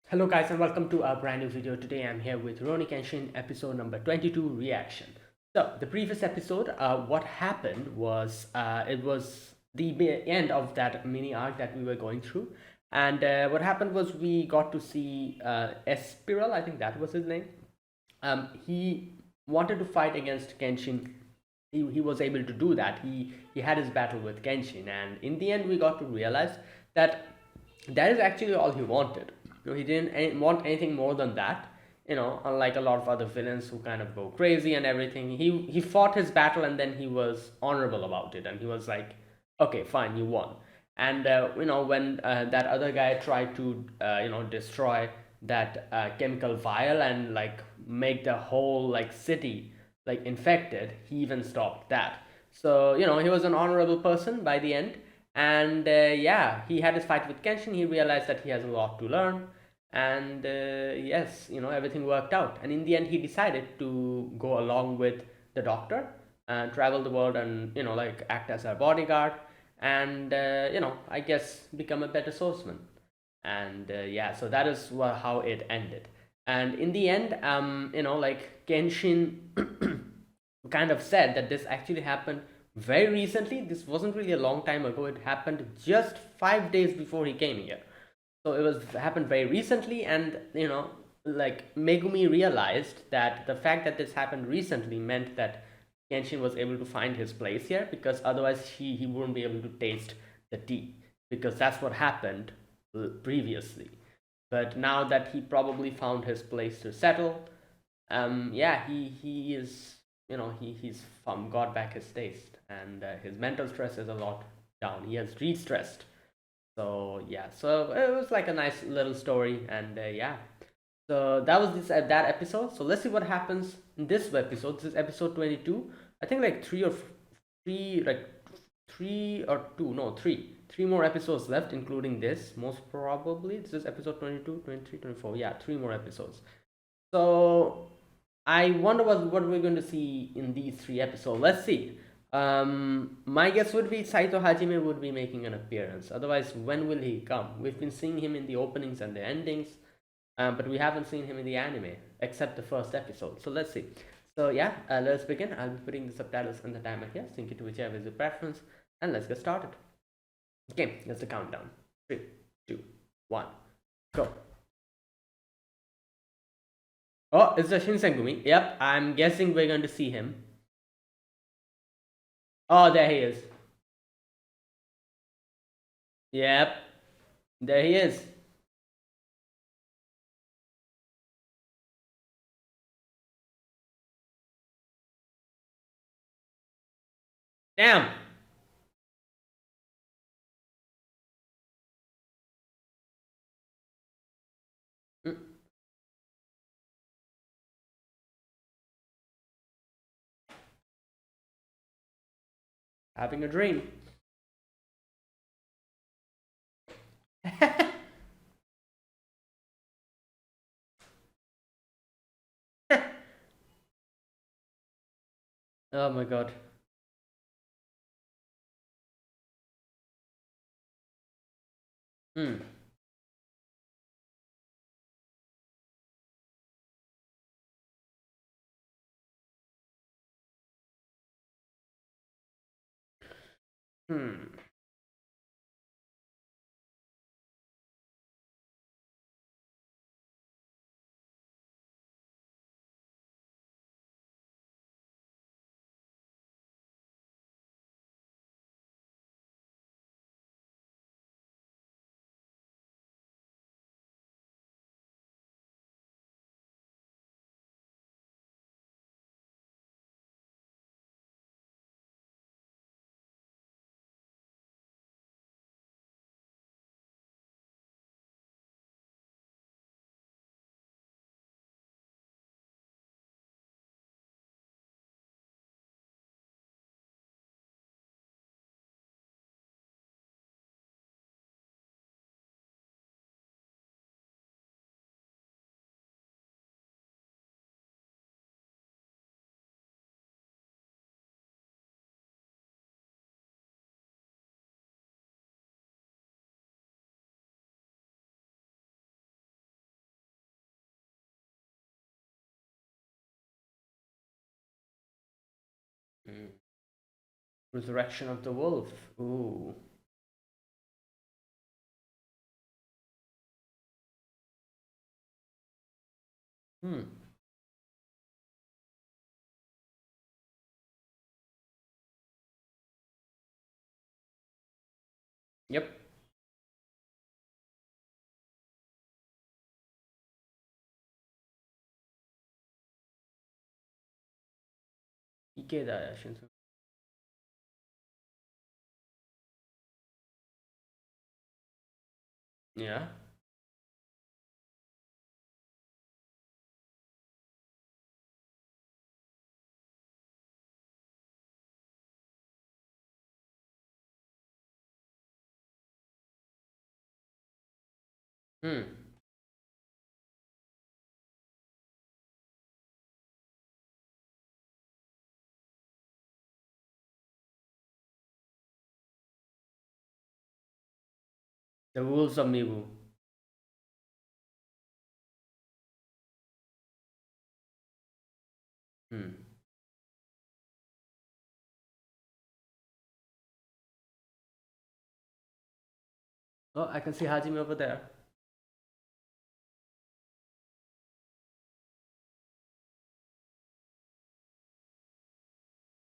Hello guys and welcome to our brand new video. Today I'm here with Rurouni Kenshin episode number 22 reaction. So the previous episode, what happened was it was the end of that mini arc that we were going through, and what happened was we got to see Espiral, I think that was his name. He wanted to fight against Kenshin. He was able to do that. He had his battle with Kenshin, and in the end we got to realize that that is actually all he wanted. He didn't want anything more than that. Unlike a lot of other villains who kind of go crazy and everything, he fought his battle and then he was honorable about it, and he was like, okay, fine, you won. And when that other guy tried to destroy that chemical vial and like make the whole like city like infected, he even stopped that. So he was an honorable person by the end. And yeah, he had his fight with Kenshin. He realized that he has a lot to learn, and yes, everything worked out. And in the end, he decided to go along with the doctor and travel the world and like act as her bodyguard, and I guess become a better swordsman. And yeah, so that is how it ended. And in the end, like Kenshin kind of said that this actually happened very recently. This wasn't really a long time ago. It happened just 5 days before he came here. So it was happened very recently, and like Megumi realized that the fact that this happened recently meant that Kenshin was able to find his place here, because otherwise he wouldn't be able to taste the tea, because that's what happened previously. But now that he probably found his place to settle, yeah, he is, he's got back his taste, and his mental stress is a lot down. He has de-stressed. So yeah, so it was like a nice little story, and yeah, so that was this that episode. So let's see what happens in this episode. This is episode 22. I think like three, like 3 or 2, no, three more episodes left, including this. Most probably this is episode 22, 23, 24. Yeah, three more episodes. So I wonder what we're going to see in these three episodes. Let's see. My guess would be Saito Hajime would be making an appearance. Otherwise, when will he come? We've been seeing him in the openings and the endings, but we haven't seen him in the anime except the first episode. So let's see. So yeah, let's begin. I'll be putting the subtitles and the timer here. Sync it to whichever is your preference, and let's get started. Okay, that's the countdown. 3, 2, 1, go. Oh, it's the Shinsengumi. Yep, I'm guessing we're going to see him. Oh, there he is. Yep, there he is. Damn. Mm, having a dream. Oh my god. Hmm. Hmm. Mm. Resurrection of the Wolf. Ooh. Hmm. Yep. Ikeda Shinsu. Yeah. Hmm. The Wolves of Mibu. Hmm. Oh, I can see Hajime over there.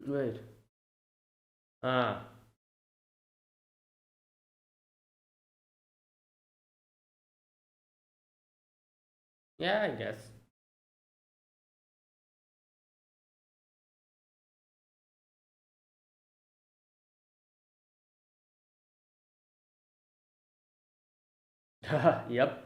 Wait. Ah. Yeah, I guess. Yep.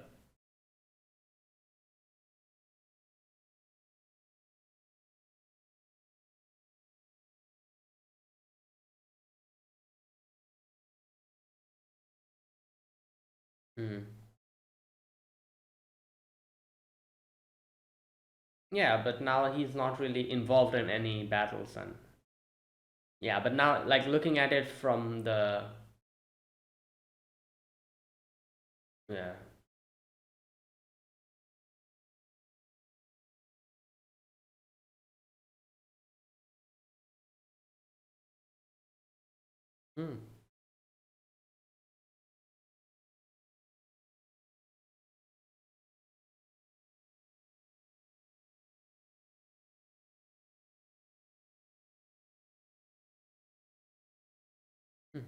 Hmm. Yeah, but now he's not really involved in any battles, and yeah, but now like looking at it from the yeah. Hmm. Hmm.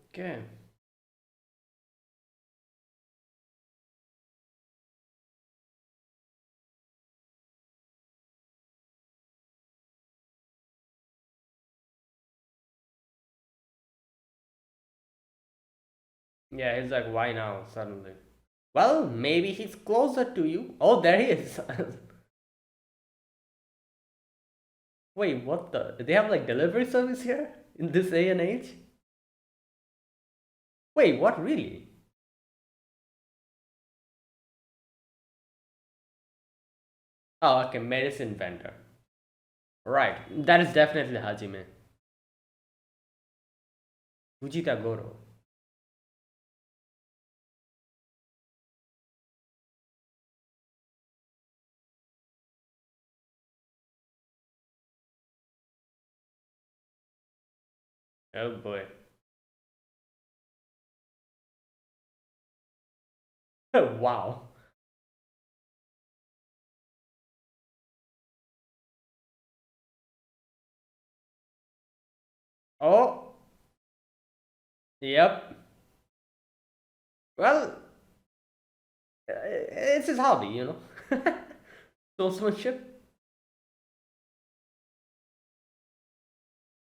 Okay. Yeah, he's like, why now suddenly? Well, maybe he's closer to you. Oh, there he is. Wait, what the? They have like delivery service here in this day and age? Wait, what really? Oh, okay, medicine vendor. Right, that is definitely Hajime. Fujita Goro. Oh boy. Wow. Oh, yep. Well, it's his hobby, you know. Swordsmanship.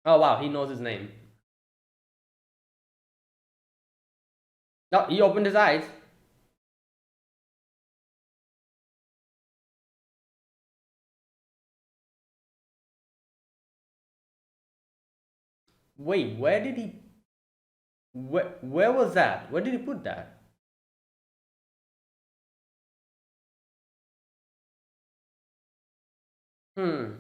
Oh wow, he knows his name. No, he opened his eyes. Wait, where did he? Where was that? Where did he put that? Hmm.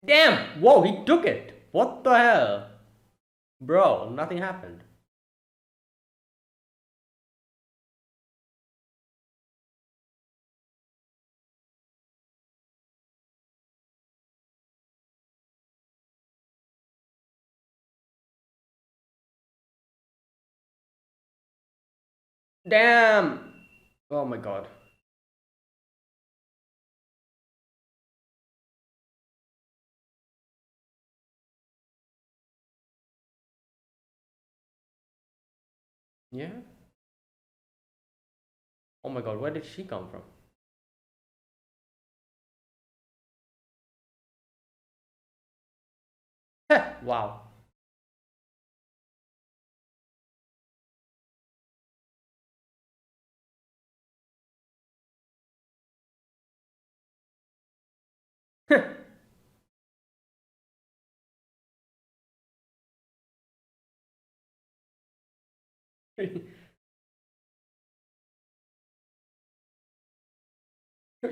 Damn! Whoa, he took it. What the hell, bro? Nothing happened. Damn! Oh my god. Yeah? Oh my god, where did she come from? Wow.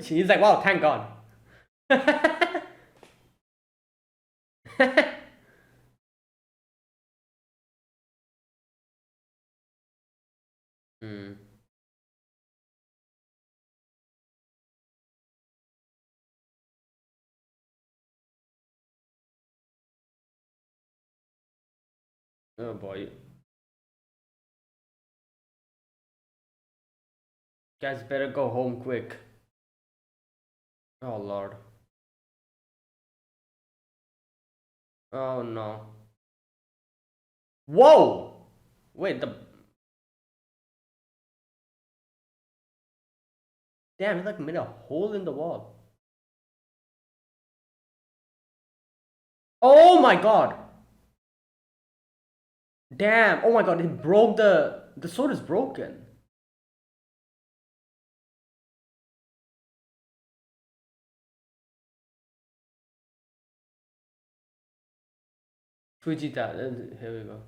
She's like, wow, thank God. Hmm. Oh boy. Guys better go home quick. Oh lord. Oh no. Whoa! Wait, the damn, he like made a hole in the wall. Oh my god! Damn! Oh my god, it broke the sword is broken. Fujita, here we go.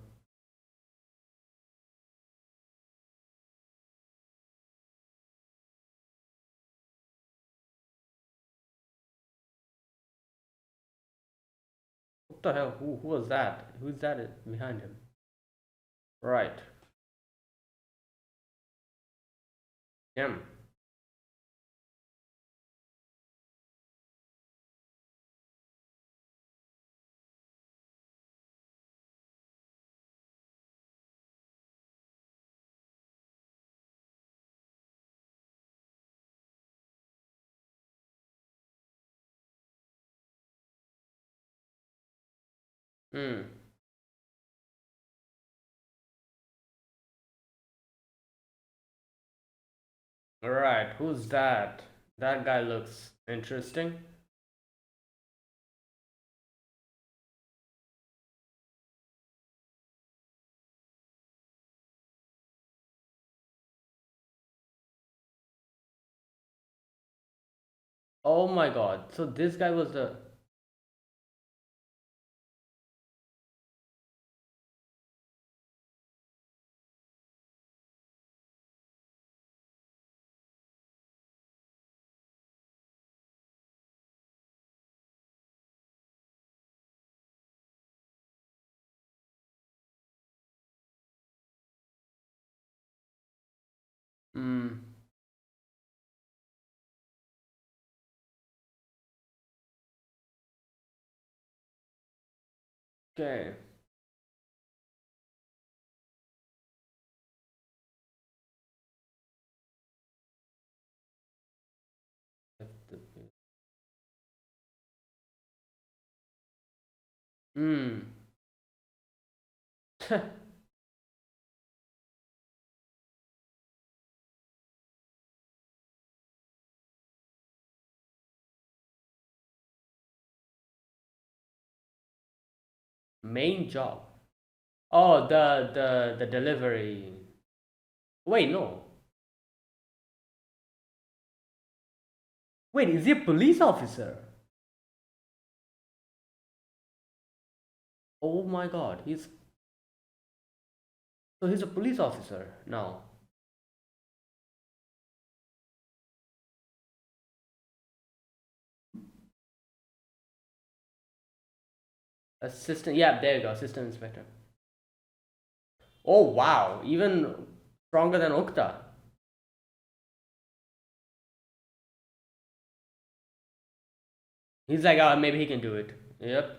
What the hell? Who was that? Who's that behind him? Right. Damn. Hmm. Alright, who's that? That guy looks interesting. Oh my god. So this guy was the hmm. Okay. Hmm. Main job. Oh, the delivery. Wait, no. Wait, is he a police officer? Oh my god, he's a police officer now. Assistant, yeah, there you go, assistant inspector. Oh wow, even stronger than Okta. He's like, oh, maybe he can do it. Yep.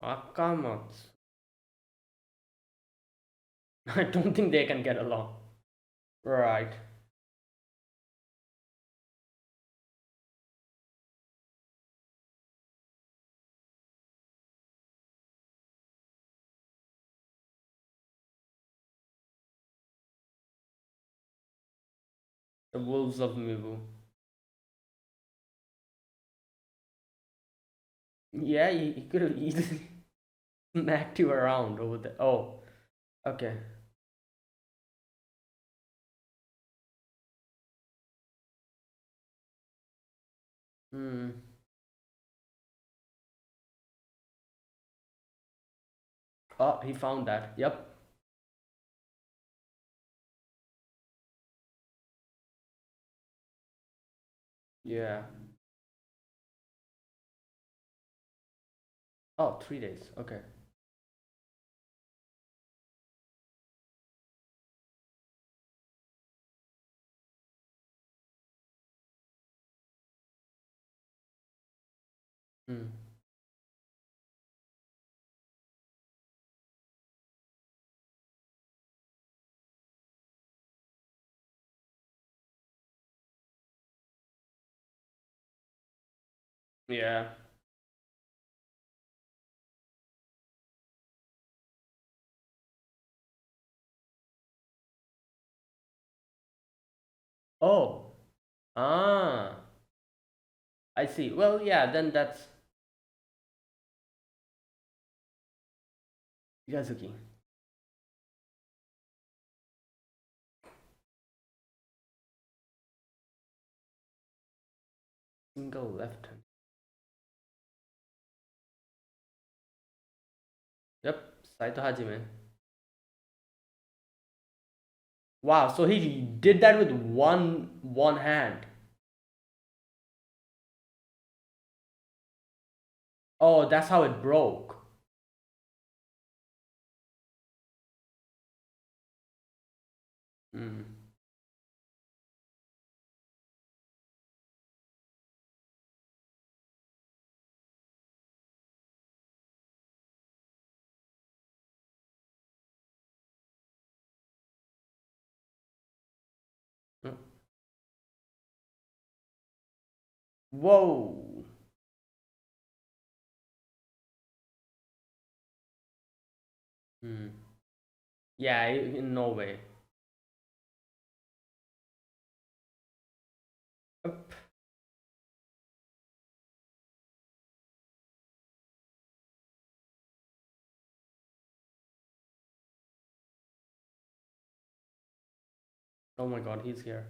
Akamatsu. I don't think they can get along. Right. The wolves of Mibu. Yeah, he could have easily smacked you around over there. Oh, okay. Hmm. Oh, he found that. Yep. Yeah. Oh, 3 days. Okay. Hmm. Yeah. Oh. Ah. I see. Well, yeah, then that's Yazuki. Single left hand. Yep. Saito Hajime. Wow, so he did that with one hand. Oh, that's how it broke. Hmm. Whoa. Hmm. Yeah, in no way. Yep. Oh my god, he's here.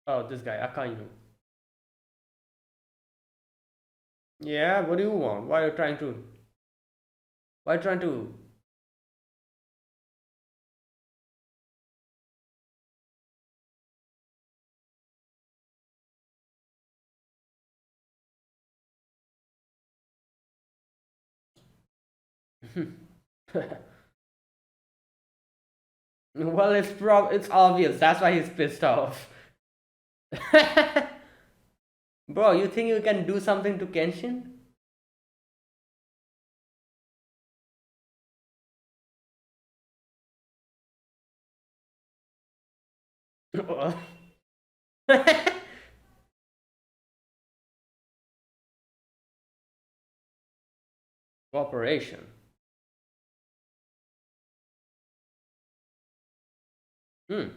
Oh, this guy, Akainu. Yeah, what do you want? Why are you trying to? Why are you trying to? Well, it's obvious. That's why he's pissed off. Bro, you think you can do something to Kenshin? Cooperation. Hmm.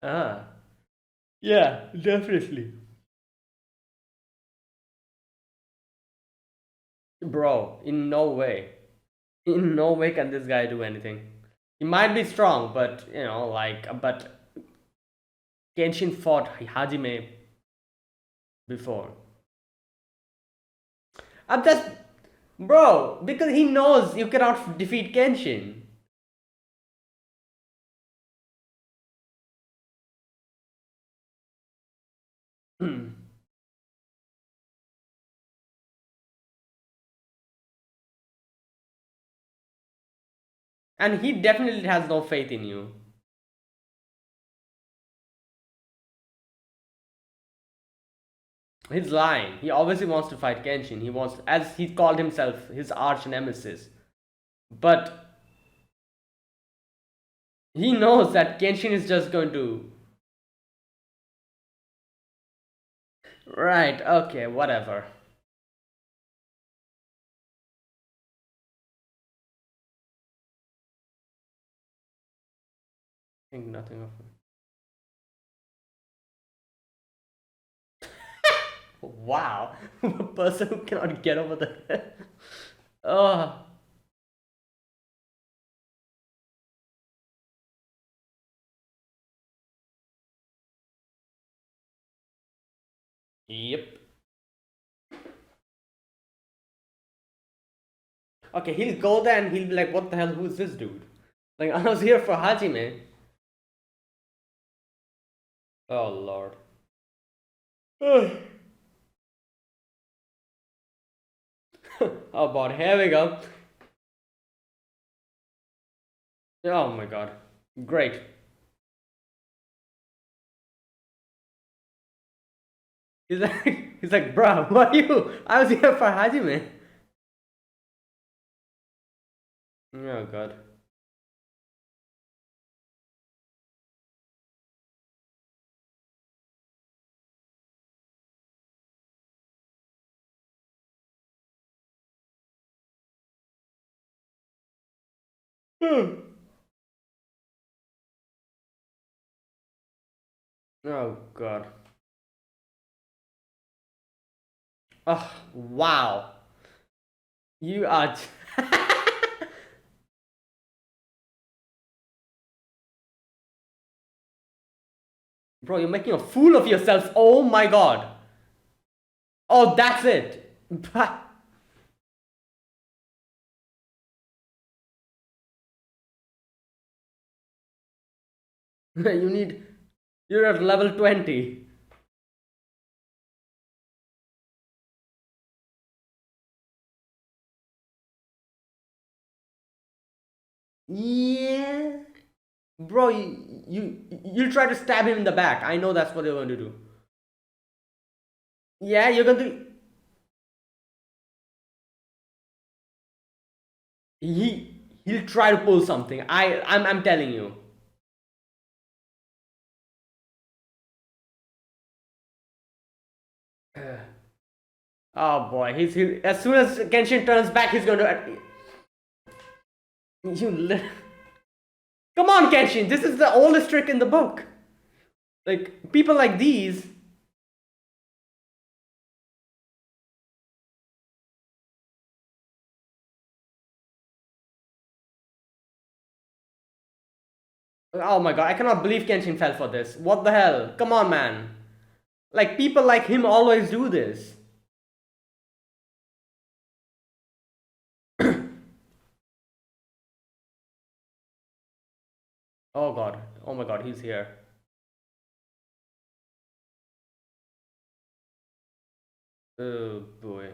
Ah. Yeah, definitely. Bro, in no way. In no way can this guy do anything. He might be strong, but but Kenshin fought Hajime before. That's bro, because he knows you cannot defeat Kenshin. Hmm. And he definitely has no faith in you. He's lying. He obviously wants to fight Kenshin. He wants, as he called himself, his arch nemesis. But he knows that Kenshin is just going to. Right, okay, whatever. Think nothing of him. Wow. A person who cannot get over the. Oh, yep. Okay, he'll go there and he'll be like, what the hell, who's this dude? Like, I was here for Hajime. Oh, Lord. Oh, boy, here we go. Oh my god. Great. He's like, bruh, who are you? I was here for Hajime. Oh god. Oh god. Oh, wow. You are. Bro, you're making a fool of yourself. Oh my god. Oh, that's it. You need. You're at level 20. Yeah. Bro, you'll try to stab him in the back. I know that's what you're going to do. Yeah, you're going to. He'll try to pull something. I'm telling you. Oh boy, as soon as Genshin turns back, he's going to. You. Come on, Genshin. This is the oldest trick in the book. Like people like these. Oh my god, I cannot believe Genshin fell for this. What the hell? Come on, man. Like people like him always do this. Oh god. Oh my god, he's here. Oh boy.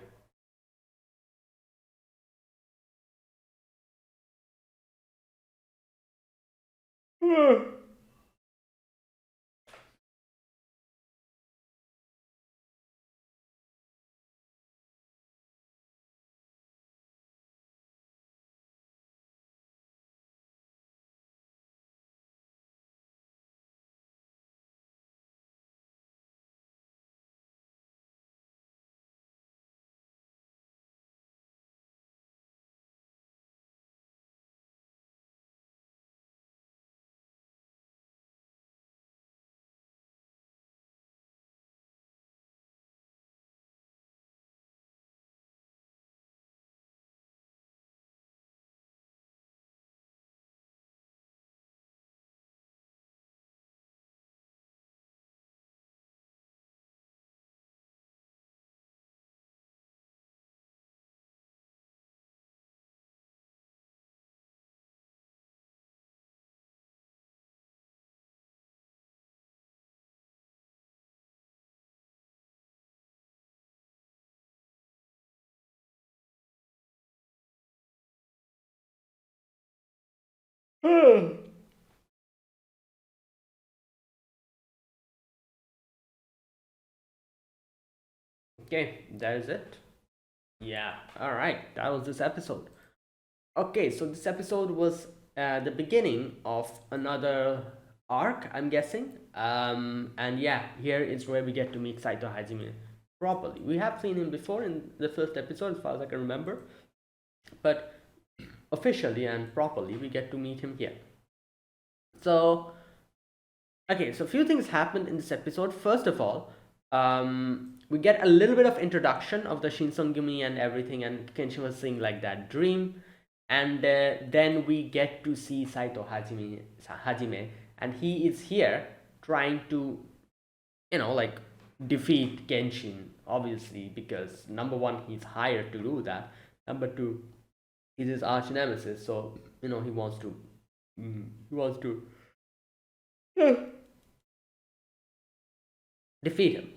Okay, that is it. Yeah, all right, that was this episode. Okay, so this episode was the beginning of another arc, I'm guessing. And yeah, here is where we get to meet Saito Hajime properly. We have seen him before in the first episode, as far as I can remember, but officially and properly, we get to meet him here. So, okay, so a few things happened in this episode. First of all, we get a little bit of introduction of the Shinsengumi and everything, and Kenshin was seeing like that dream, and then we get to see Saito Hajime, and he is here trying to, like defeat Kenshin, obviously, because number one, he's hired to do that. Number two, he's his arch nemesis, so he wants to, he wants to defeat him.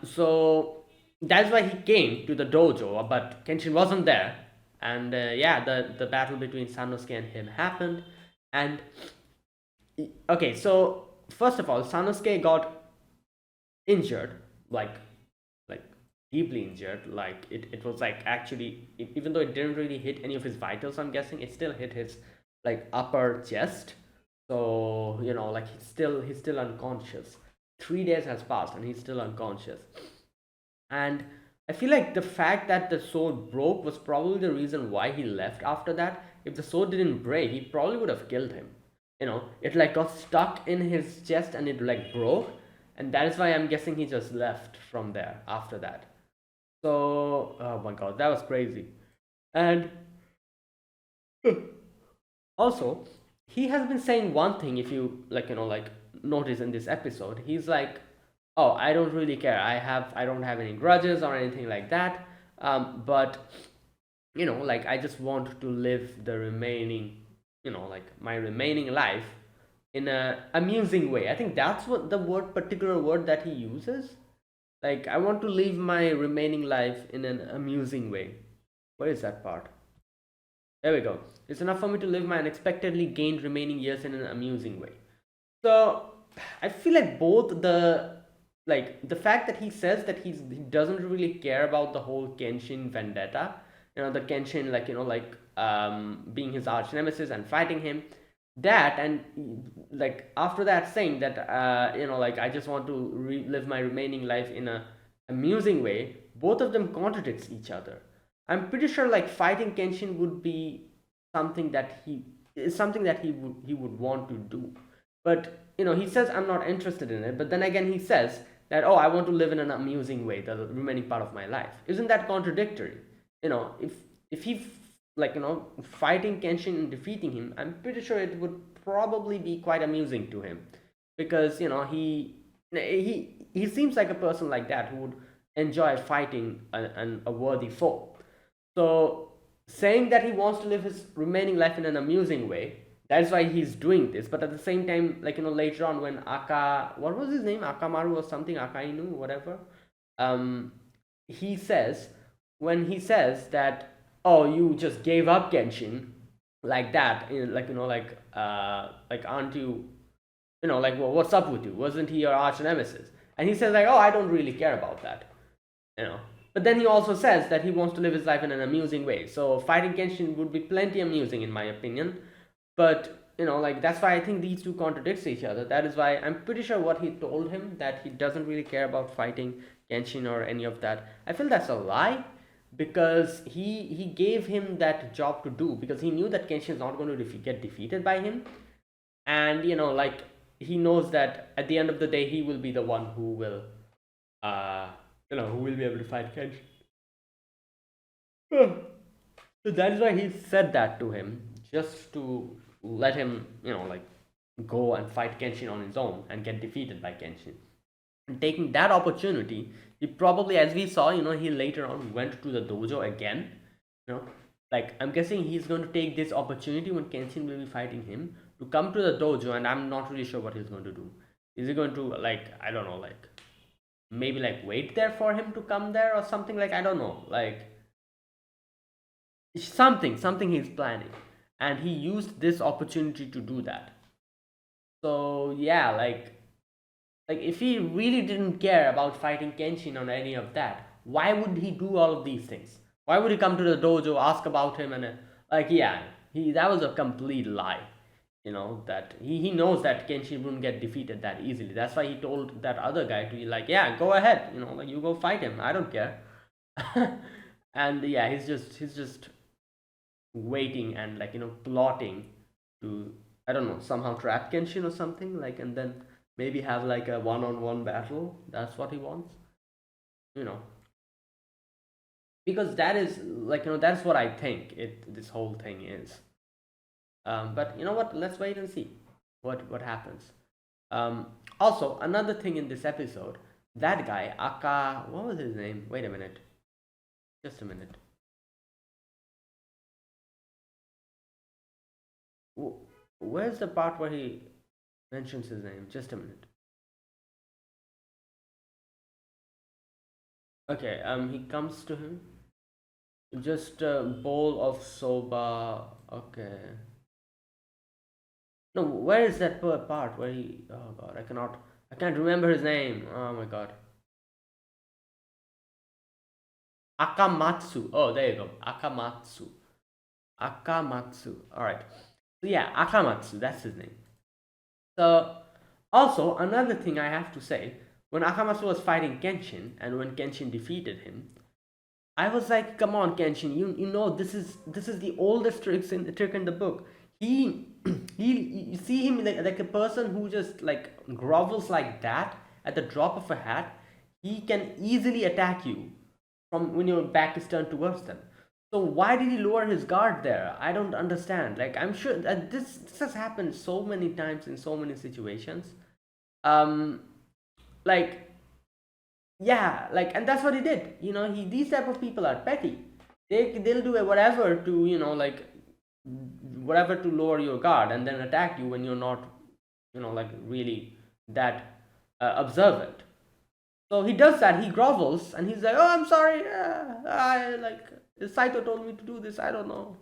So that's why he came to the dojo, but Kenshin wasn't there. And yeah, the battle between Sanosuke and him happened. And okay, so first of all, Sanosuke got injured, like deeply injured. Like it was like actually, even though it didn't really hit any of his vitals, I'm guessing it still hit his like upper chest. So like he's still unconscious. 3 days has passed and he's still unconscious. And I feel like the fact that the sword broke was probably the reason why he left after that. If the sword didn't break, he probably would have killed him. It like got stuck in his chest and it like broke, and that is why I'm guessing he just left from there after that. So, oh my god, that was crazy. And also, he has been saying one thing, if you like notice in this episode. He's like, oh, I don't really care, I don't have any grudges or anything like that. But like I just want to live the remaining, like my remaining life in a amusing way. I think that's what the particular word that he uses. Like, I want to live my remaining life in an amusing way. Where is that part? There we go. It's enough for me to live my unexpectedly gained remaining years in an amusing way. So I feel like both the fact that he says that he doesn't really care about the whole Kenshin vendetta, the Kenshin, being his arch nemesis and fighting him, that, and like after that saying that like I just want to live my remaining life in a amusing way, both of them contradicts each other. I'm pretty sure like fighting Kenshin would be something that he would want to do. But he says I'm not interested in it, but then again he says that, oh, I want to live in an amusing way the remaining part of my life. Isn't that contradictory? If he fighting Kenshin and defeating him, I'm pretty sure it would probably be quite amusing to him, because he seems like a person like that who would enjoy fighting a worthy foe. So saying that he wants to live his remaining life in an amusing way, that's why he's doing this. But at the same time, later on when what was his name, Akamaru or something, Akainu, whatever, um, he says when he says that, oh, you just gave up Genshin like that, like aren't you, like, well, what's up with you? Wasn't he your arch nemesis? And he says like, oh, I don't really care about that, you know. But then he also says that he wants to live his life in an amusing way. So fighting Genshin would be plenty amusing in my opinion. But like that's why I think these two contradicts each other. That is why I'm pretty sure what he told him, that he doesn't really care about fighting Genshin or any of that, I feel that's a lie, because he gave him that job to do because he knew that Genshin is not going to get defeated by him. And like he knows that at the end of the day he will be the one who will uh who will be able to fight Kenshin. So that's why he said that to him, just to let him, like go and fight Kenshin on his own and get defeated by Kenshin. And taking that opportunity, he probably, as we saw, he later on went to the dojo again. Like I'm guessing he's going to take this opportunity when Kenshin will be fighting him to come to the dojo, and I'm not really sure what he's going to do. Is he going to, like, I don't know, like maybe like wait there for him to come there or something, like I don't know, like something he's planning. and he used this opportunity to do that. So yeah, like if he really didn't care about fighting Kenshin or any of that, why would he do all of these things? Why would he come to the dojo, ask about him, and like yeah, he that was a complete lie. That he knows that Kenshin wouldn't get defeated that easily. That's why he told that other guy to be like, yeah, go ahead, like you go fight him. I don't care. And yeah, he's just waiting and like plotting to, I don't know, somehow trap Kenshin or something, like, and then maybe have like a one-on-one battle. That's what he wants, you know because that is like, that's what I think this whole thing is. But you know what, let's wait and see what happens. um Also, another thing in this episode, that guy Aka, what was his name? Wait a minute, just a minute. Where's the part where he mentions his name? Just a minute. Okay, he comes to him. Just a bowl of soba. Okay. No, where is that part where he? Oh God, I can't remember his name. Oh my God. Akamatsu. Oh, there you go. Akamatsu. Akamatsu. All right. So yeah, Akamatsu. That's his name. So also another thing I have to say, when Akamatsu was fighting Kenshin and when Kenshin defeated him, I was like, come on, Kenshin, you know this is the oldest trick in the book. He he, you see him like a person who just like grovels like that at the drop of a hat. He can easily attack you from when your back is turned towards them. So why did he lower his guard there? I don't understand. Like, I'm sure that this has happened so many times in so many situations. Um, like, yeah, like, and that's what he did. These type of people are petty. They'll do whatever to, like, whatever to lower your guard and then attack you when you're not, like, really that observant. So he does that. He grovels and he's like, "Oh, I'm sorry. I like Saito told me to do this. I don't know."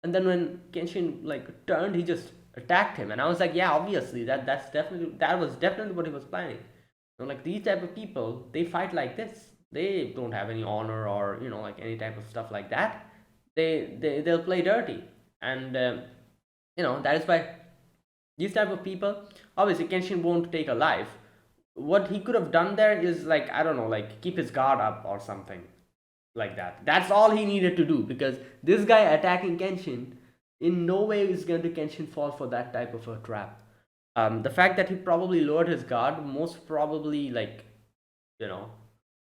And then when Kenshin like turned, he just attacked him. And I was like, "Yeah, obviously that was definitely what he was planning." Like, these type of people, they fight like this. They don't have any honor or like any type of stuff like that. They'll play dirty, and that is why these type of people, obviously Kenshin won't take a life. What he could have done there is, like, I don't know, like keep his guard up or something like that. That's all he needed to do, because this guy attacking Kenshin in no way is going to Kenshin fall for that type of a trap. The fact that he probably lowered his guard, most probably, like, you know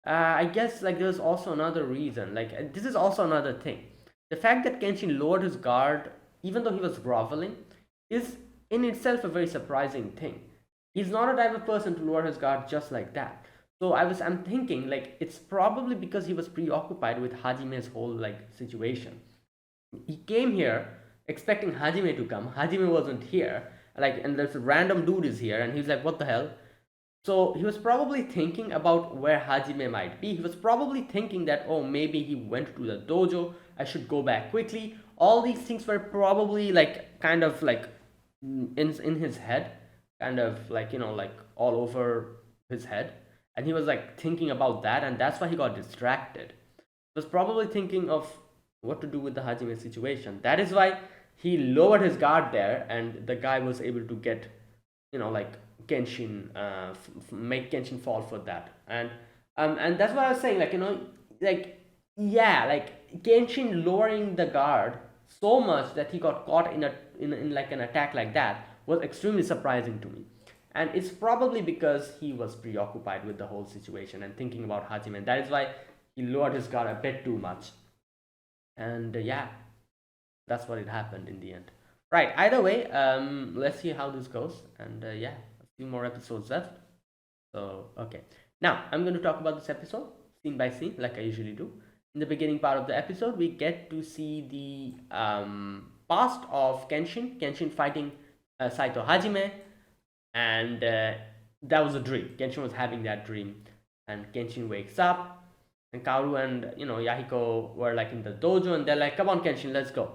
I guess, like, there's also another reason, like, this is also another thing. The fact that Kenshin lowered his guard even though he was groveling is in itself a very surprising thing. He's not a type of person to lower his guard just like that. So I'm thinking, like, it's probably because he was preoccupied with Hajime's whole, like, situation. He came here expecting Hajime to come. Hajime wasn't here, like, and this random dude is here, and he's like, what the hell? So he was probably thinking about where Hajime might be. He was probably thinking that, oh, maybe he went to the dojo. I should go back quickly. All these things were probably, like, kind of like in his head, kind of like, like all over his head. And he was like thinking about that, and that's why he got distracted. He was probably thinking of what to do with the Hajime situation. That is why he lowered his guard there, and the guy was able to get, like, Kenshin, make Kenshin fall for that. And that's what I was saying, like, like, yeah, like Kenshin lowering the guard so much that he got caught in like an attack like that was extremely surprising to me. And it's probably because he was preoccupied with the whole situation and thinking about Hajime. And that is why he lowered his guard a bit too much. And yeah, that's what it happened in the end. Right. Either way, let's see how this goes. And yeah, a few more episodes left. So okay. Now I'm going to talk about this episode scene by scene, like I usually do. In the beginning part of the episode, we get to see the past of Kenshin. Kenshin fighting Saito Hajime, and that was a dream. Kenshin was having that dream, and Kenshin wakes up, and Kaoru and Yahiko were like in the dojo, and they're like, "Come on, Kenshin, let's go."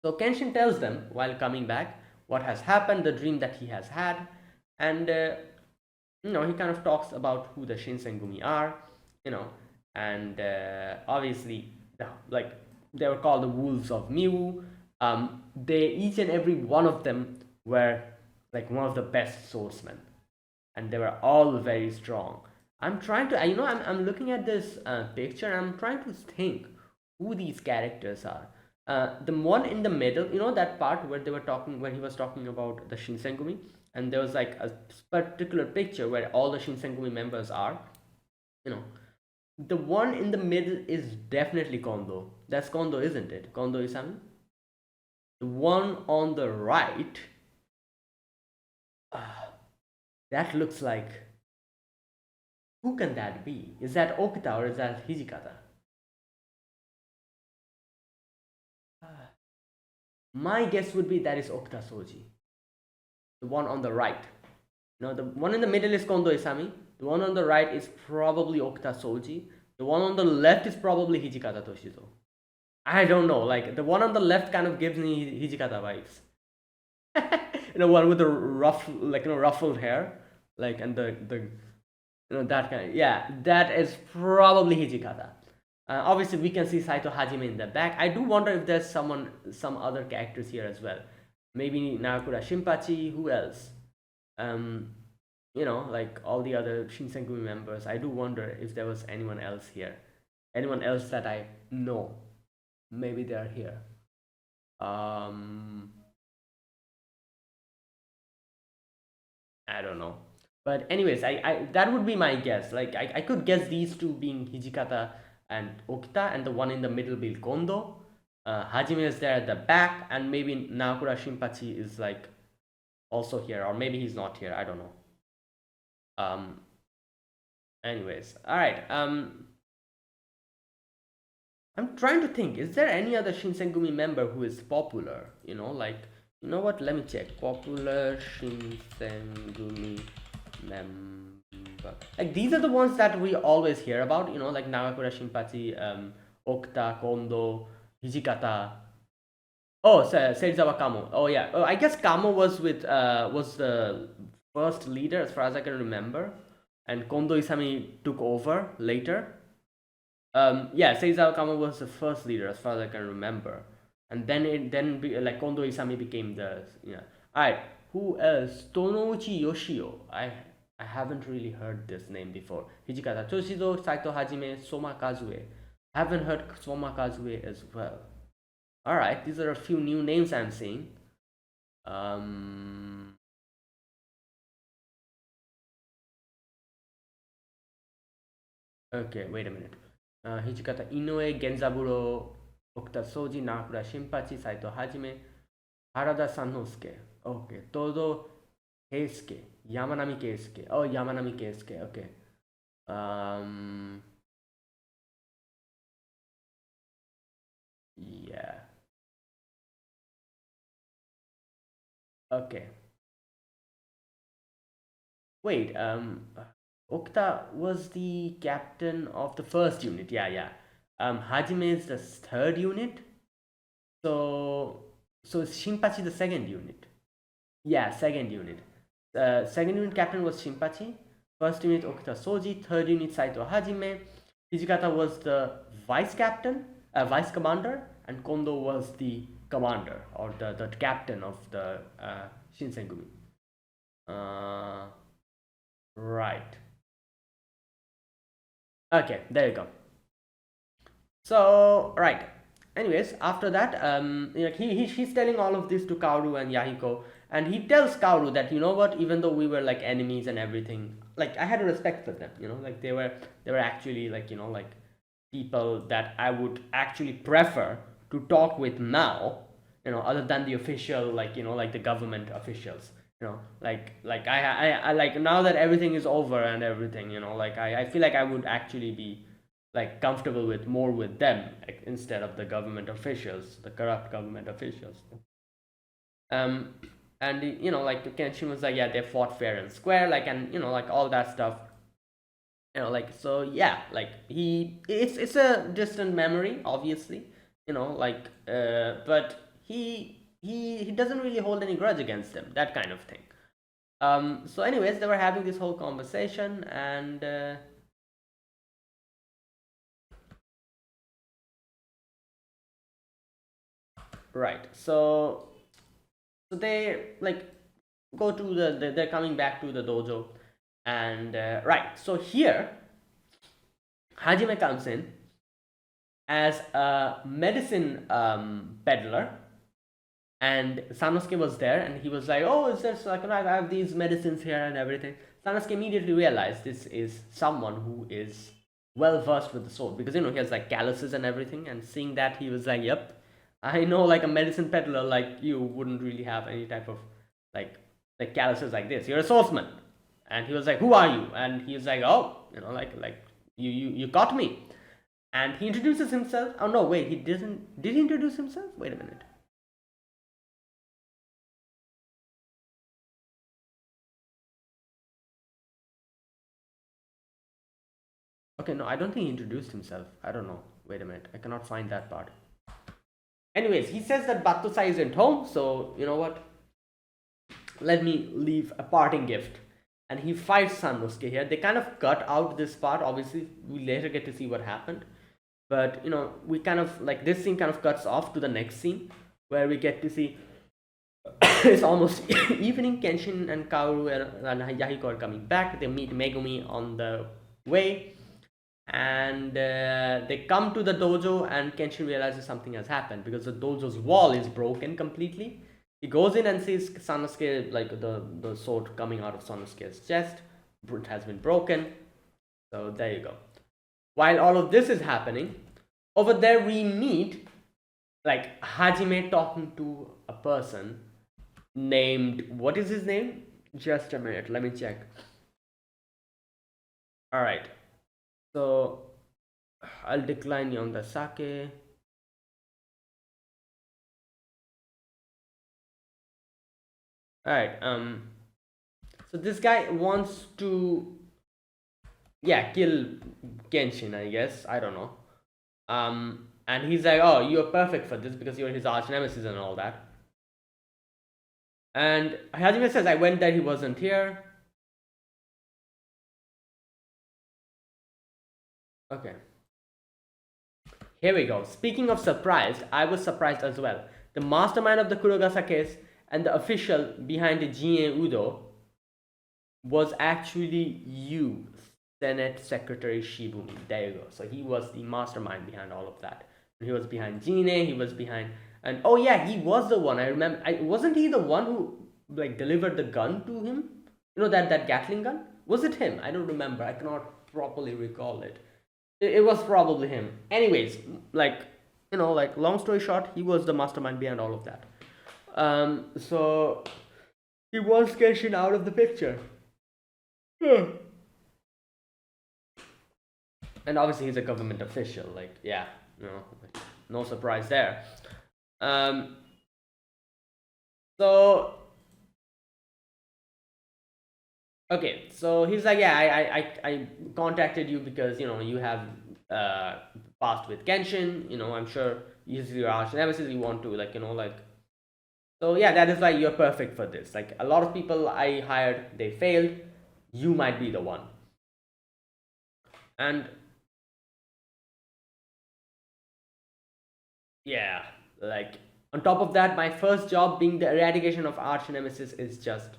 So Kenshin tells them while coming back what has happened, the dream that he has had, and he kind of talks about who the Shinsengumi are, you know, and obviously, like they were called the Wolves of Miu. They each and every one of them were like one of the best swordsmen, and they were all very strong. I'm trying to, I'm looking at this picture. I'm trying to think who these characters are. The one in the middle, that part where they were talking, when he was talking about the Shinsengumi, and there was like a particular picture where all the Shinsengumi members are. You know, the one in the middle is definitely Kondo. That's Kondo, isn't it? Kondo Isami. The one on the right, that looks like, who can that be? Is that Okuta or is that Hijikata? My guess would be that is Okuta Soji. The one on the right. No, the one in the middle is Kondo Isami. The one on the right is probably Okuta Soji. The one on the left is probably Hijikata Toshizo. I don't know. Like the one on the left kind of gives me Hijikata vibes. One with the ruffled hair, like, and the that kind of, yeah, that is probably Hijikata. Obviously, we can see Saito Hajime in the back. I do wonder if there's some other characters here as well. Maybe Nagakura Shinpachi. Who else? Like all the other Shinsengumi members. I do wonder if there was anyone else here. Anyone else that I know. Maybe they're here. I don't know. But anyways, I that would be my guess. Like I could guess these two being Hijikata and Okita, and the one in the middle being Kondo. Hajime is there at the back, and maybe Naokura Shinpachi is like also here, or maybe he's not here. I don't know. Anyways, all right. I'm trying to think. Is there any other Shinsengumi member who is popular? What? Let me check. Popular Shinsengumi member. Like these are the ones that we always hear about. Like Nagakura Shinpachi, Okta, Kondo, Hijikata. Oh, Serizawa Kamo. Oh yeah. Oh, I guess Kamo was the first leader as far as I can remember, and Kondo Isami took over later. Yeah, Seizawa Kamo was the first leader as far as I can remember, and then Kondo Isami became the. Alright, who else? Tonouchi Yoshio. I haven't really heard this name before. Hijikata Toshizo, Saito Hajime, Soma Kazue. Haven't heard Soma Kazue as well. Alright, these are a few new names I'm seeing. Okay, wait a minute. Hijikata Inoue, Genzaburo, Okuta Soji, Nakura Shinpachi, Saito Hajime, Harada Sanosuke. Okay, Todo Keisuke, Yamanami Keisuke. Oh, Yamanami Keisuke. Okay. Yeah. Okay. Wait. Okta was the captain of the first unit. Yeah, yeah. Hajime is the third unit. So is Shinpachi the second unit? Yeah, second unit. Second unit captain was Shinpachi. First unit Okita Soji. Third unit Saito Hajime. Hijikata was the vice captain, vice commander, and Kondo was the commander or the captain of the Shinsengumi. Right. Okay, there you go. So right. Anyways, after that, he's telling all of this to Kaoru and Yahiko, and he tells Kaoru that, what, even though we were like enemies and everything, like I had a respect for them. Like they were actually like like people that I would actually prefer to talk with now. Other than the official, like the government officials. Like I like, now that everything is over and everything, like I feel like I would actually be like comfortable with more with them, like, instead of the government officials, the corrupt government officials. um and like Kenshin was like, yeah, they fought fair and square, like, and like all that stuff. Like, so yeah, like it's a distant memory, obviously. Like, but he doesn't really hold any grudge against them, that kind of thing. So anyways, they were having this whole conversation, and right, so they like go to they're coming back to the dojo, and right, so here Hajime comes in as a medicine peddler, and Sanosuke was there, and he was like, "Oh, is this like I have these medicines here and everything." Sanosuke immediately realized this is someone who is well versed with the sword, because he has like calluses and everything, and seeing that, he was like, "Yep, I know, like a medicine peddler like you wouldn't really have any type of like calluses like this. You're a swordsman." And he was like, "Who are you?" And he was like, "Oh, like you caught me." And he introduces himself. Oh no, wait, he didn't. Did he introduce himself? Wait a minute. Okay, no, I don't think he introduced himself. I don't know. Wait a minute. I cannot find that part. Anyways, he says that Batusai isn't home, so you know what? Let me leave a parting gift. And he fights Sanosuke here. They kind of cut out this part. Obviously, we later get to see what happened. But we kind of like this scene kind of cuts off to the next scene where we get to see it's almost evening. Kenshin and Kaoru and Yahiko are coming back. They meet Megumi on the way, and they come to the dojo, and Kenshin realizes something has happened because the dojo's wall is broken completely. He goes in and sees Sanosuke, like the sword coming out of Sanosuke's chest. It has been broken. So there you go. While all of this is happening, over there we meet like Hajime talking to a person named, what is his name? Just a minute, let me check. All right, so I'll decline on the sake. All right, so this guy wants to, yeah, kill Genshin, I guess. I don't know. And he's like, "Oh, you're perfect for this because you're his arch nemesis and all that." And Hajime says, "I went there, he wasn't here." Okay. Here we go. Speaking of surprised, I was surprised as well. The mastermind of the Kurogasa case and the official behind the Jin Udo was actually you, Senate Secretary Shibumi. There you go. So he was the mastermind behind all of that. He was behind Jin, he was behind, and oh yeah, he was the one. I remember. Wasn't he the one who like delivered the gun to him? That Gatling gun. Was it him? I don't remember. I cannot properly recall it. It was probably him. Anyways, like long story short, he was the mastermind behind all of that. So he wants Kenshin out of the picture. And obviously he's a government official. Like, yeah, no surprise there. So okay, so he's like, yeah, I contacted you because you have passed with Kenshin. I'm sure he's your arch nemesis. You want to like. So yeah, that is why you're perfect for this. Like a lot of people I hired, they failed. You might be the one. And yeah, like on top of that, my first job being the eradication of arch nemesis is just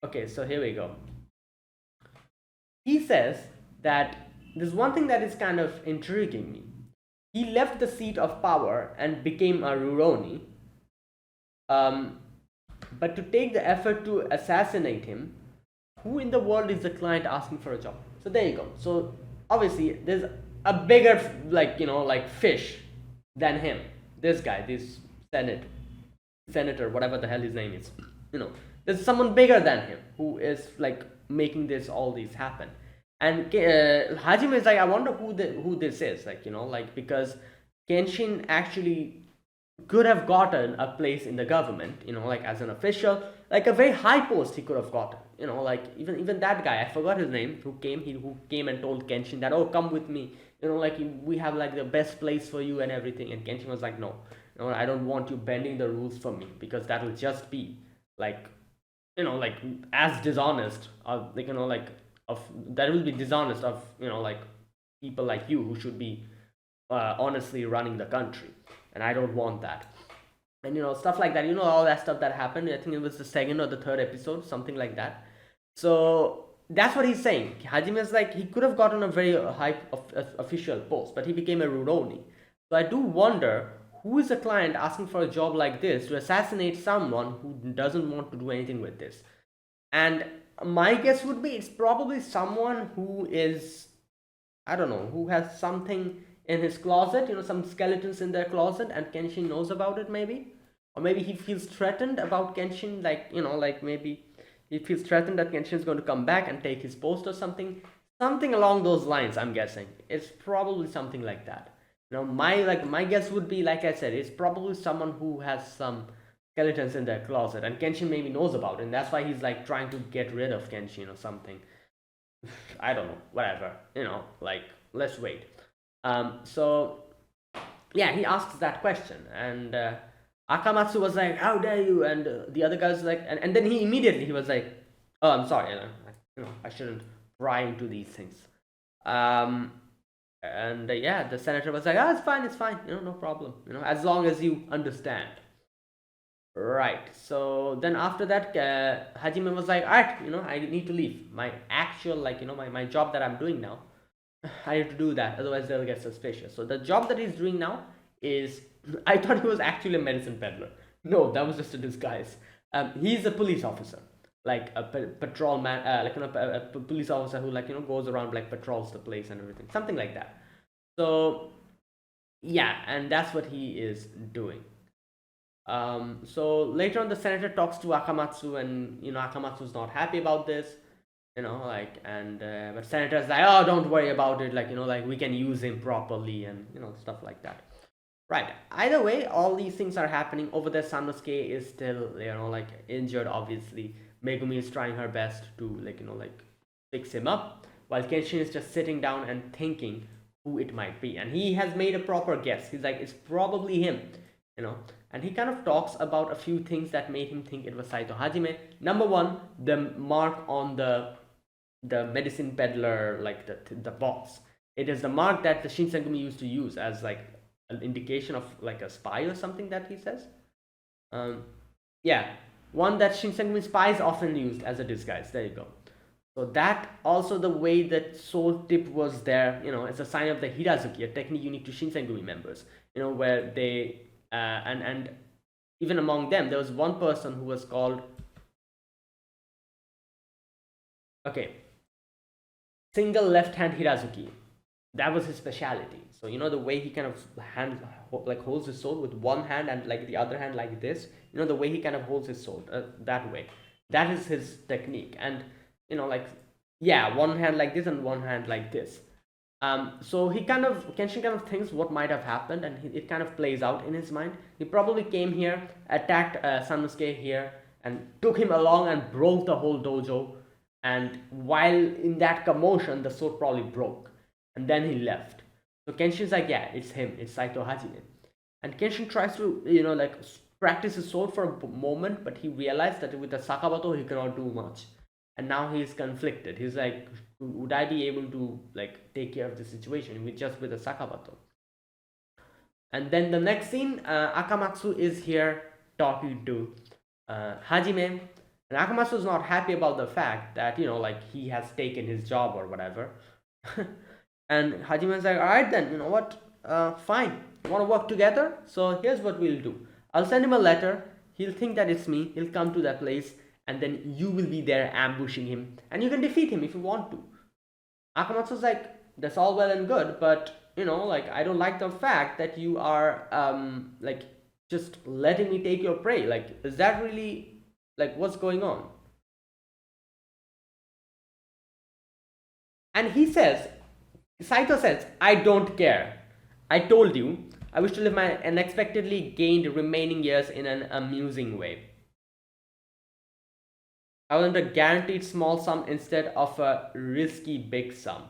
okay, so here we go. He says that there's one thing that is kind of intriguing me. He left the seat of power and became a Rurouni, but to take the effort to assassinate him, who in the world is the client asking for a job? So there you go. So obviously there's a bigger like fish than him. This guy, this senator, whatever the hell his name is. There's someone bigger than him who is like making all these happen. And Hajime is like, I wonder who this is, because Kenshin actually could have gotten a place in the government, like as an official, like a very high post he could have gotten. Like even that guy, I forgot his name, who came and told Kenshin that, oh, come with me, like we have like the best place for you and everything. And Kenshin was like, no, I don't want you bending the rules for me, because that will just be like, like as dishonest of, like, like of that will be dishonest of, like people like you who should be honestly running the country, and I don't want that. And stuff like that, all that stuff that happened. I think it was the second or the third episode, something like that. So that's what he's saying. Hajime is like, he could have gotten a very high official post, but he became a Rurouni. So I do wonder, who is a client asking for a job like this to assassinate someone who doesn't want to do anything with this? And my guess would be it's probably someone who is, I don't know, who has something in his closet, some skeletons in their closet, and Kenshin knows about it, maybe. Or maybe he feels threatened about Kenshin, like, like maybe he feels threatened that Kenshin is going to come back and take his post or something. Something along those lines, I'm guessing. It's probably something like that. My guess would be, like I said, it's probably someone who has some skeletons in their closet, and Kenshin maybe knows about it, and that's why he's like trying to get rid of Kenshin or something. I don't know, whatever. Like, let's wait. So yeah, he asks that question, and Akamatsu was like, "How dare you?" And the other guy's like, and then he was like, "Oh, I'm sorry, I shouldn't pry into these things." And yeah, the senator was like, "Oh, it's fine, no problem, as long as you understand." Right. So then after that, Hajime was like, "All right, I need to leave. My actual, like, my job that I'm doing now, I need to do that, otherwise they'll get suspicious." So the job that he's doing now is, I thought he was actually a medicine peddler. No, that was just a disguise. He's a police officer, like a patrol man, like, a police officer who, like, goes around, like, patrols the place and everything, something like that. So yeah, and that's what he is doing. So later on, the senator talks to Akamatsu, and Akamatsu's not happy about this, like, and but senator's like, "Oh, don't worry about it, like, like we can use him properly," and stuff like that. Right. Either way, all these things are happening over there. Sanosuke is still, like, injured. Obviously, Megumi is trying her best to, like, like fix him up, while Kenshin is just sitting down and thinking who it might be, and he has made a proper guess. He's like, it's probably him, and he kind of talks about a few things that made him think it was Saito Hajime. Number one, the mark on the medicine peddler, like the box. It is the mark that the Shinsengumi used to use as, like, an indication of, like, a spy or something, that he says. Yeah, one that Shinsengumi spies often used as a disguise. There you go. So that, also the way that soul tip was there, it's a sign of the Hirazuki, a technique unique to Shinsengumi members, where they and even among them, there was one person who was called, okay, single left hand Hirazuki. That was his speciality. So the way he kind of like holds his sword with one hand, and, like, the other hand like this, the way he kind of holds his sword, that way, that is his technique. And like, yeah, one hand like this and one hand like this. So Kenshin kind of thinks what might have happened, and it kind of plays out in his mind. He probably came here, attacked Sanosuke here, and took him along and broke the whole dojo. And while in that commotion, the sword probably broke, and then he left. So Kenshin's like, yeah, it's him, it's Saito Hajime. And Kenshin tries to, like, practice his sword for a moment, but he realized that with the Sakabato he cannot do much. And now he's conflicted. He's like, would I be able to, like, take care of the situation with a Sakabato? And then the next scene, Akamatsu is here talking to Hajime. And Akamatsu is not happy about the fact that, like, he has taken his job or whatever. And Hajime's like, all right then, you know what? Fine. You want to work together? So here's what we'll do. I'll send him a letter. He'll think that it's me. He'll come to that place, and then you will be there ambushing him, and you can defeat him if you want to. Akamatsu's like, that's all well and good, but, like, I don't like the fact that you are, like, just letting me take your prey. Like, is that really, like, what's going on? And Saito says, I don't care. I told you, I wish to live my unexpectedly gained remaining years in an amusing way. I want a guaranteed small sum instead of a risky big sum.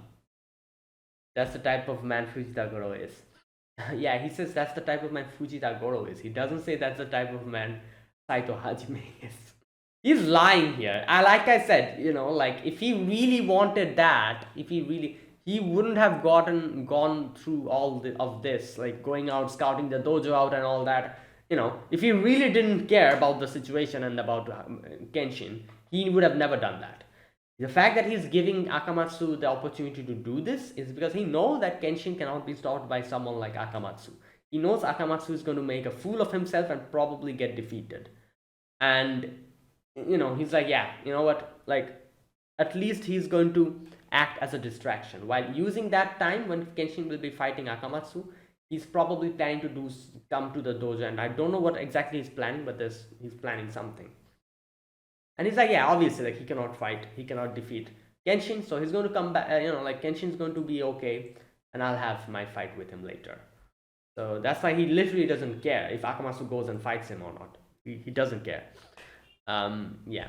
That's the type of man Fujita Goro is. Yeah, he says that's the type of man Fujita Goro is. He doesn't say that's the type of man Saito Hajime is. He's lying here. Like I said, like if he really wanted that, he wouldn't have gone through all of this, like going out, scouting the dojo out and all that. If he really didn't care about the situation and about Kenshin, he would have never done that. The fact that he's giving Akamatsu the opportunity to do this is because he knows that Kenshin cannot be stopped by someone like Akamatsu. He knows Akamatsu is going to make a fool of himself and probably get defeated. And, he's like, yeah, you know what? Like, at least he's going to act as a distraction. While using that time when Kenshin will be fighting Akamatsu, he's probably planning to come to the dojo. And I don't know what exactly he's planning, but he's planning something. And he's like, yeah, obviously, like, he cannot fight, he cannot defeat Kenshin, so he's going to come back, like, Kenshin's going to be okay, and I'll have my fight with him later. So that's why he literally doesn't care if Akamatsu goes and fights him or not. He doesn't care. Yeah.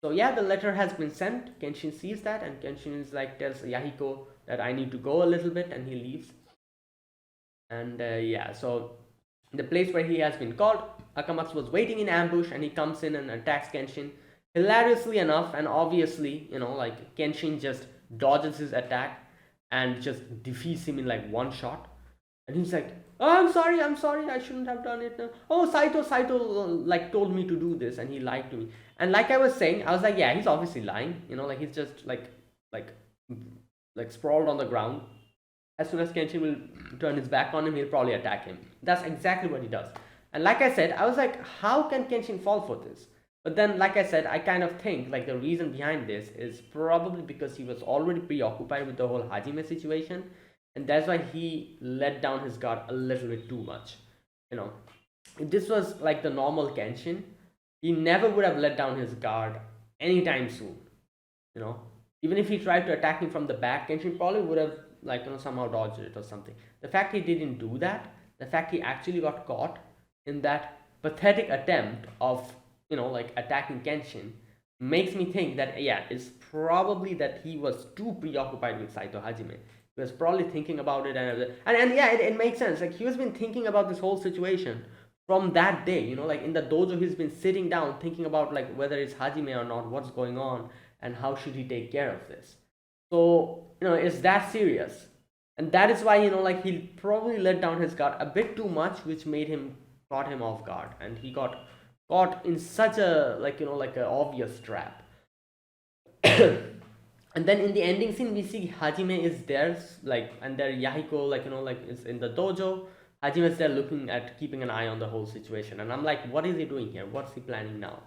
So yeah, the letter has been sent. Kenshin sees that, and Kenshin is like, tells Yahiko that I need to go a little bit, and he leaves. And yeah, so the place where he has been called, Akamatsu was waiting in ambush, and he comes in and attacks Kenshin. Hilariously enough, and obviously, like, Kenshin just dodges his attack and just defeats him in like one shot. And he's like, oh, I'm sorry, I shouldn't have done it. Oh, Saito, like, told me to do this, and he lied to me. And like I was saying, I was like, yeah, he's obviously lying. Like, he's just like sprawled on the ground. As soon as Kenshin will turn his back on him, he'll probably attack him. That's exactly what he does. And like I said, I was like, how can Kenshin fall for this? But then, like I said, I kind of think like the reason behind this is probably because he was already preoccupied with the whole Hajime situation, and that's why he let down his guard a little bit too much. If this was like the normal Kenshin, he never would have let down his guard anytime soon. Even if he tried to attack him from the back, Kenshin probably would have somehow dodged it or something. The fact he didn't do that, the fact he actually got caught in that pathetic attempt of like attacking Kenshin, makes me think that yeah, it's probably that he was too preoccupied with Saito Hajime. He was probably thinking about it, and yeah, it makes sense. Like, he has been thinking about this whole situation from that day. Like, in the dojo, he's been sitting down thinking about like whether it's Hajime or not, what's going on, and how should he take care of this. So it's that serious, and that is why like he probably let down his guard a bit too much, which caught him off guard, and he got caught in such a like an obvious trap. And then in the ending scene, we see Hajime is there, like, and there Yahiko is in the dojo. Hajime is there keeping an eye on the whole situation, and I'm like, what is he doing here? What's he planning now?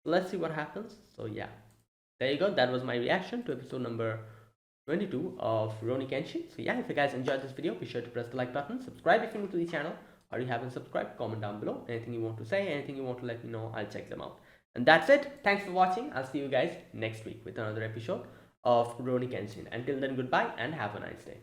So let's see what happens. So yeah, there you go. That was my reaction to episode number 22 of Rurouni Kenshin. So yeah, if you guys enjoyed this video, be sure to press the like button, subscribe if you're new to the channel, or you haven't subscribed, comment down below. Anything you want to say, anything you want to let me know, I'll check them out. And that's it. Thanks for watching. I'll see you guys next week with another episode of Rurouni Kenshin. Until then, goodbye and have a nice day.